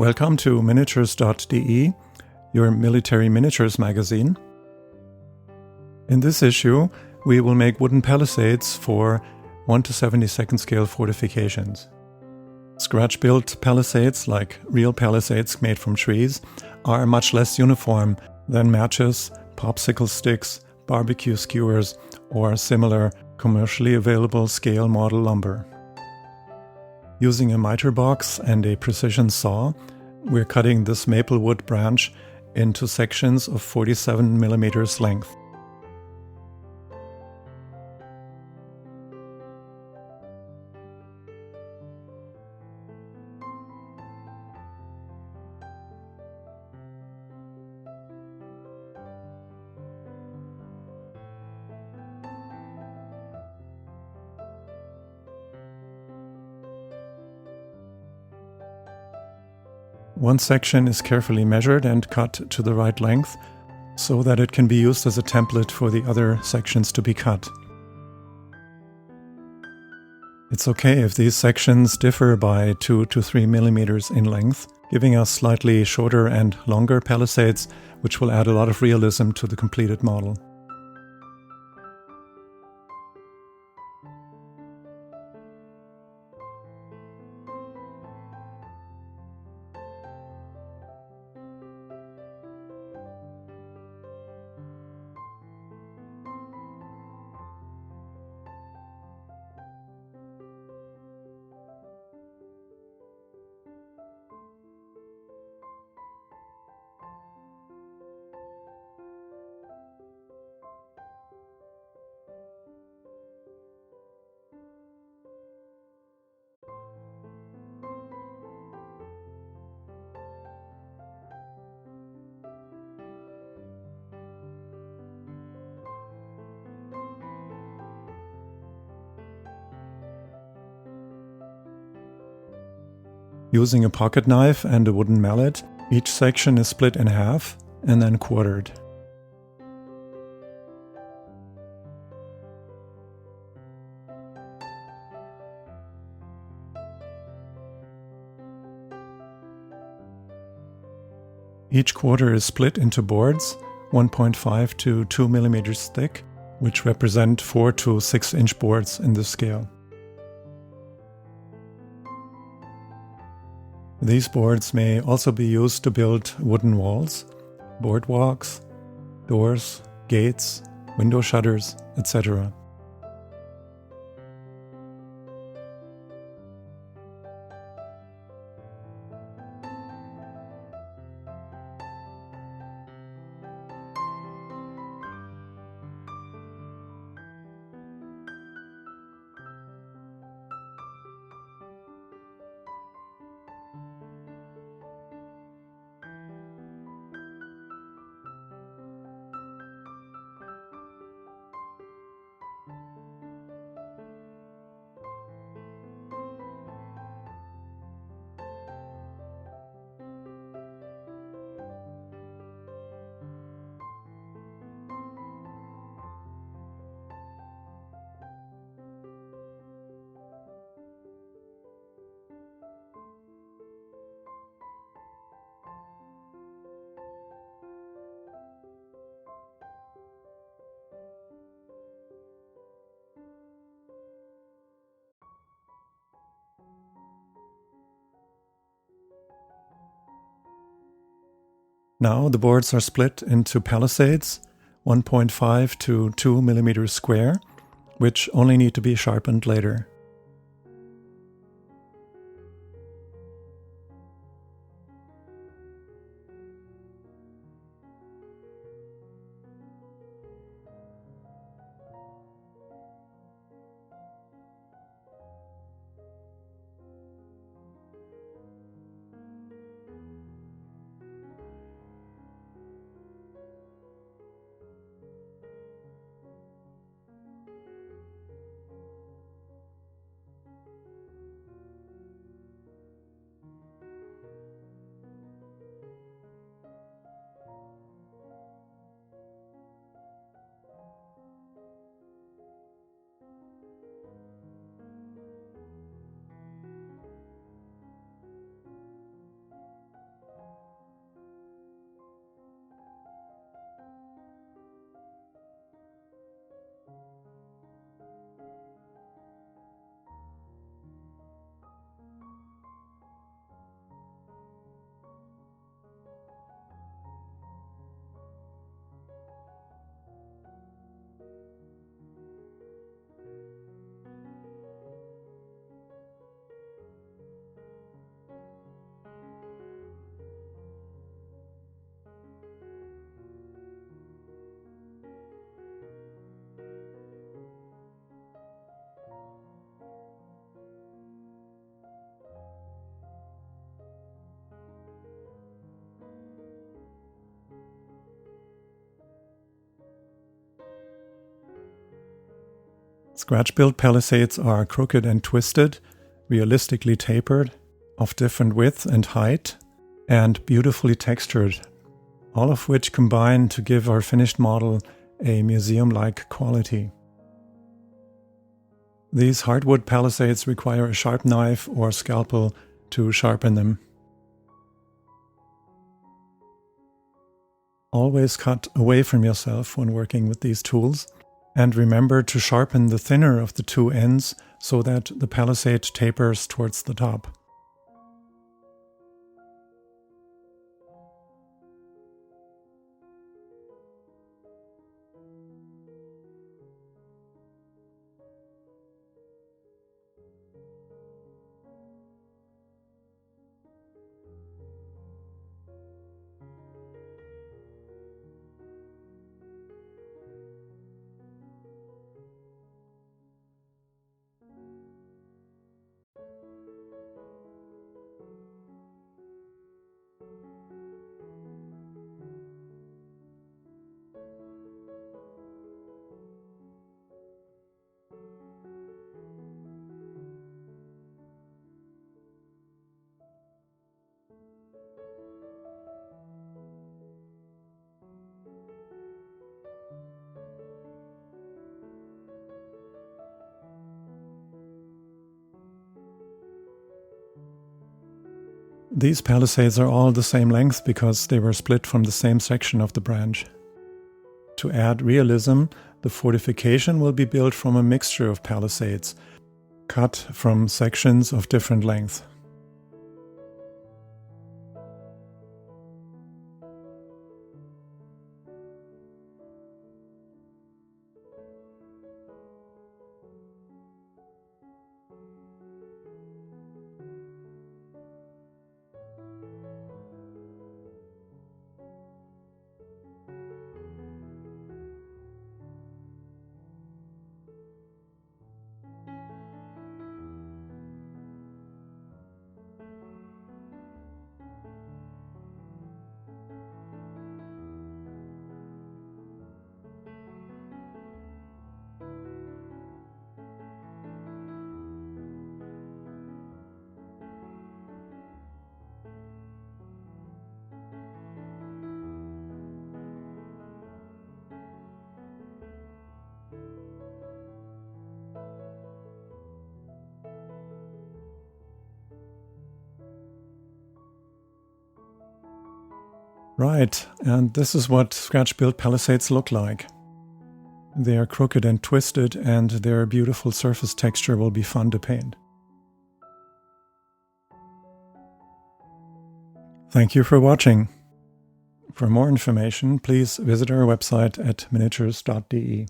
Welcome to miniatures.de, your military miniatures magazine. In this issue, we will make wooden palisades for 1:72 scale fortifications. Scratch-built palisades, like real palisades made from trees, are much less uniform than matches, popsicle sticks, barbecue skewers, or similar commercially available scale model lumber. Using a miter box and a precision saw, we're cutting this maple wood branch into sections of 47 millimeters length. One section is carefully measured and cut to the right length so that it can be used as a template for the other sections to be cut. It's okay if these sections differ by 2 to 3 millimeters in length, giving us slightly shorter and longer palisades, which will add a lot of realism to the completed model. Using a pocket knife and a wooden mallet, each section is split in half and then quartered. Each quarter is split into boards, 1.5 to 2 millimeters thick, which represent 4 to 6 inch boards in this scale. These boards may also be used to build wooden walls, boardwalks, doors, gates, window shutters, etc. Now the boards are split into palisades, 1.5 to 2 millimeters square, which only need to be sharpened later. Scratch-built palisades are crooked and twisted, realistically tapered, of different width and height, and beautifully textured, all of which combine to give our finished model a museum-like quality. These hardwood palisades require a sharp knife or scalpel to sharpen them. Always cut away from yourself when working with these tools, and remember to sharpen the thinner of the two ends so that the palisade tapers towards the top. These palisades are all the same length because they were split from the same section of the branch. To add realism, the fortification will be built from a mixture of palisades, cut from sections of different length. Right, and this is what scratch-built palisades look like. They are crooked and twisted, and their beautiful surface texture will be fun to paint. Thank you for watching. For more information, please visit our website at miniatures.de.